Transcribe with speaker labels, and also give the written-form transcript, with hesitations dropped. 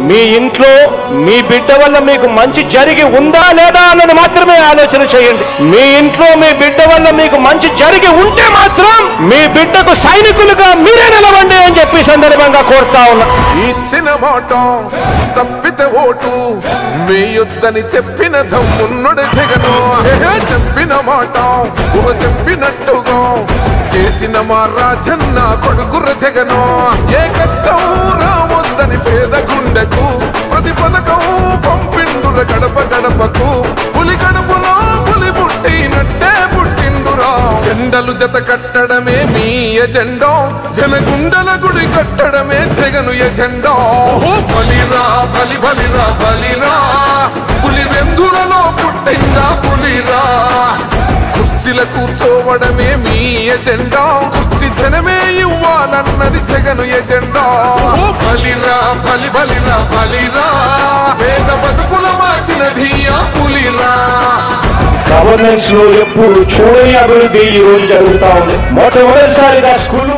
Speaker 1: మీ ఇంట్లో మీ బిడ్డ వల్ల మీకు మంచి జరిగి ఉందా లేదా అన్నది మాత్రమే ఆలోచన చేయండి. మీ ఇంట్లో మీ బిడ్డ వల్ల మీకు మంచి జరిగి ఉంటే మాత్రం మీ బిడ్డకు సైనికులుగా మీరే నిలవండి అని చెప్పి సందర్భంగా కోరుతా ఉన్నా.
Speaker 2: ఇచ్చిన మాట తప్పితే ఓటు వేయొద్దని చెప్పిన దమ్మున్నడు జగను. చెప్పిన మాట చెప్పినట్టుగా చేసిన మా రాజన్న కొడుకుర జగను. ఏ కష్టం రావద్దని పేద గుండెకు ప్రతి పథకం పంపిండుర గడప గడపకు. పులి గడపలో పులి పుట్టినట్టే పుట్టిండురా. జెండలు జత కట్టడమే మీ ఎజెండా, జనగుండల గుడి కట్టడమే జగను ఎజెండా. బలిరా బలి బలిరా బలిరా, పులి వెందులలో పుట్టిందా పులిరా. కుర్చీల కూర్చోవడమే మీ ఎజెండా, కుర్చీ జనమే ఇవ్వాలన్నది జగను ఎజెండా. బలిరా బలి బలిరా బలిరా, పేద బతుకుల మార్చినది ఆ పులిరా.
Speaker 1: గవర్నెన్స్ లో ఎప్పుడు చూడని అభివృద్ధి ఈ రోజు జరుగుతా ఉంది. మొట్టమొదటిసారిగా స్కూల్